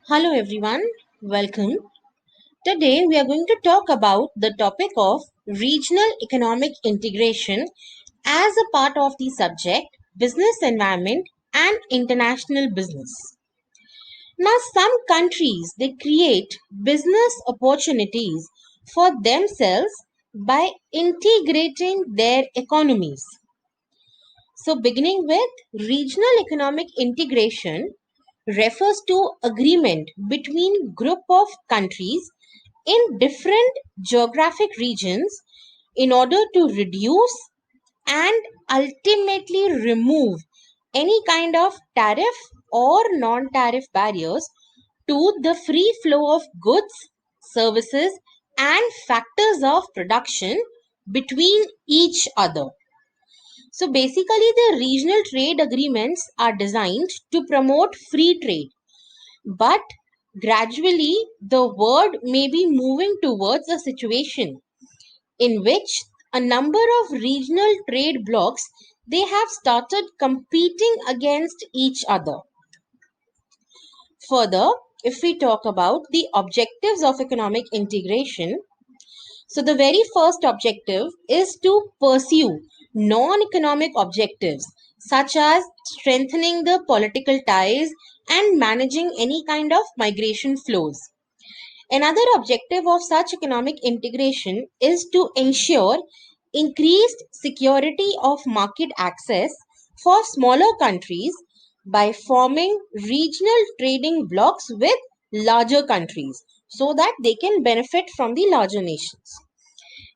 Hello everyone, welcome. Today we are going to talk about the topic of regional economic integration as a part of the subject business environment and international business. Now some countries they create business opportunities for themselves by integrating their economies. So beginning with regional economic integration refers to agreement between group of countries in different geographic regions in order to reduce and ultimately remove any kind of tariff or non-tariff barriers to the free flow of goods, services and factors of production between each other. So basically the regional trade agreements are designed to promote free trade, but gradually the world may be moving towards a situation in which a number of regional trade blocs they have started competing against each other. Further, if we talk about the objectives of economic integration, so the very first objective is to pursue non-economic objectives such as strengthening the political ties and managing any kind of migration flows. Another objective of such economic integration is to ensure increased security of market access for smaller countries by forming regional trading blocs with larger countries so that they can benefit from the larger nations.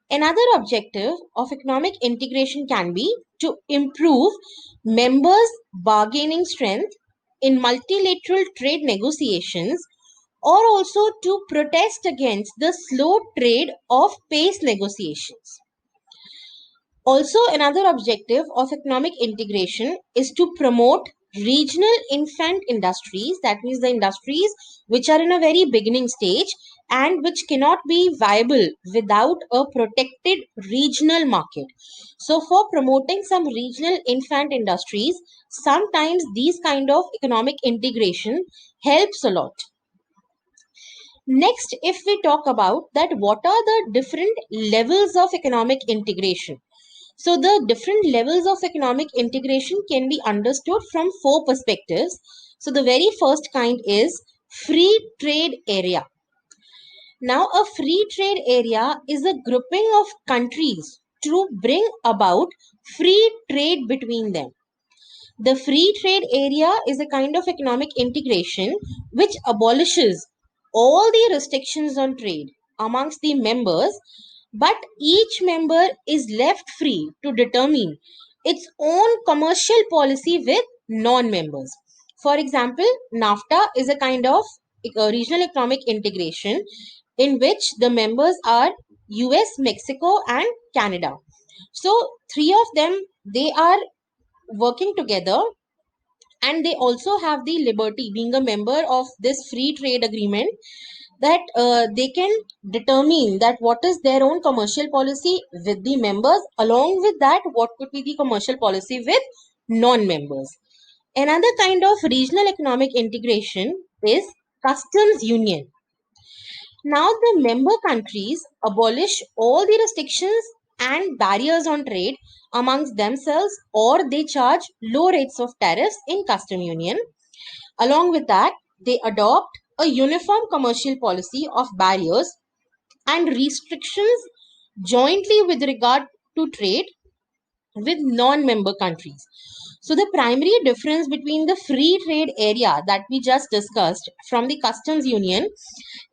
Another objective of economic integration can be to improve members' bargaining strength in multilateral trade negotiations or also to protest against the slow trade of pace negotiations. Also, another objective of economic integration is to promote regional infant industries, that means the industries which are in a very beginning stage and which cannot be viable without a protected regional market. So, for promoting some regional infant industries, sometimes these kind of economic integration helps a lot. Next, if we talk about that, what are the different levels of economic integration? So, the different levels of economic integration can be understood from four perspectives. So, the very first kind is free trade area. Now, a free trade area is a grouping of countries to bring about free trade between them. The free trade area is a kind of economic integration which abolishes all the restrictions on trade amongst the members, but each member is left free to determine its own commercial policy with non members. For example, NAFTA is a kind of regional economic integration in which the members are US, Mexico, and Canada. So, three of them they are working together and they also have the liberty being a member of this free trade agreement that they can determine that what is their own commercial policy with the members, along with that what could be the commercial policy with non-members. Another kind of regional economic integration is customs union. Now the member countries abolish all the restrictions and barriers on trade amongst themselves, or they charge low rates of tariffs in custom union. Along with that, they adopt a uniform commercial policy of barriers and restrictions jointly with regard to trade with non-member countries. So the primary difference between the free trade area that we just discussed from the customs union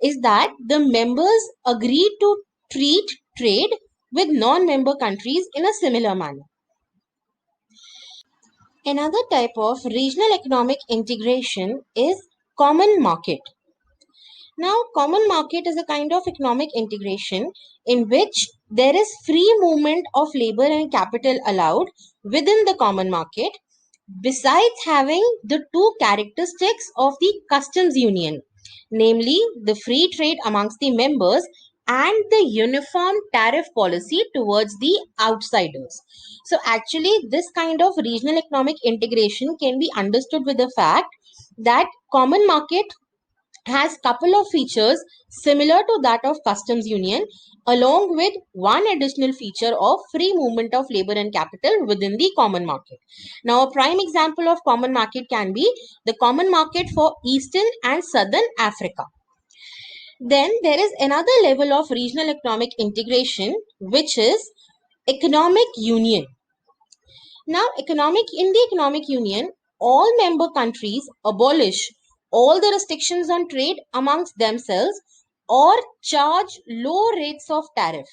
is that the members agree to treat trade with non-member countries in a similar manner. Another type of regional economic integration is common market. Now, common market is a kind of economic integration in which there is free movement of labor and capital allowed within the common market, besides having the two characteristics of the customs union, namely the free trade amongst the members and the uniform tariff policy towards the outsiders. So, actually, this kind of regional economic integration can be understood with the fact that common market has couple of features similar to that of customs union, along with one additional feature of free movement of labor and capital within the common market. Now, a prime example of common market can be the common market for Eastern and Southern Africa. Then there is another level of regional economic integration, which is economic union. Now, in the economic union, all member countries abolish all the restrictions on trade amongst themselves or charge low rates of tariff.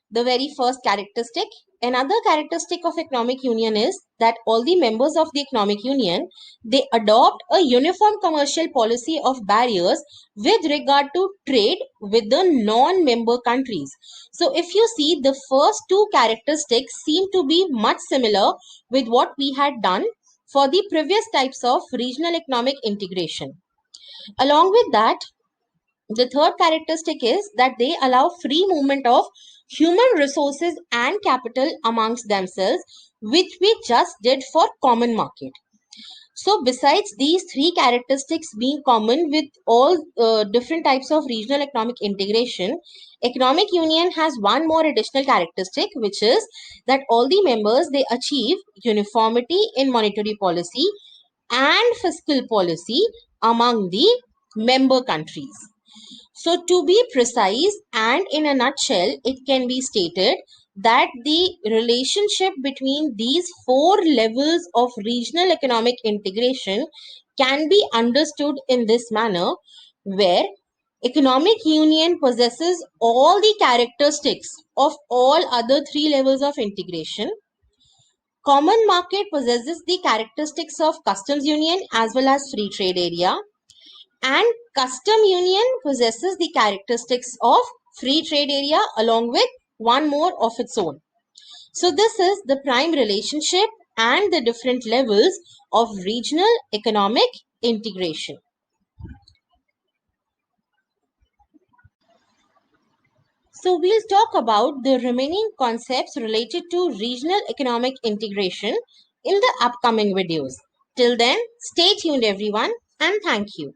The very first characteristic. Another characteristic of economic union is that all the members of the economic union, they adopt a uniform commercial policy of barriers with regard to trade with the non-member countries. So if you see, the first two characteristics seem to be much similar with what we had done for the previous types of regional economic integration. Along with that, the third characteristic is that they allow free movement of human resources and capital amongst themselves, which we just did for common market. So besides these three characteristics being common with all different types of regional economic integration, economic union has one more additional characteristic, which is that all the members, they achieve uniformity in monetary policy and fiscal policy among the member countries. So, to be precise and in a nutshell, it can be stated that the relationship between these four levels of regional economic integration can be understood in this manner, where economic union possesses all the characteristics of all other three levels of integration. Common market possesses the characteristics of customs union as well as free trade area, and custom union possesses the characteristics of free trade area along with one more of its own. So this is the prime relationship and the different levels of regional economic integration. So we'll talk about the remaining concepts related to regional economic integration in the upcoming videos. Till then, stay tuned everyone, and thank you.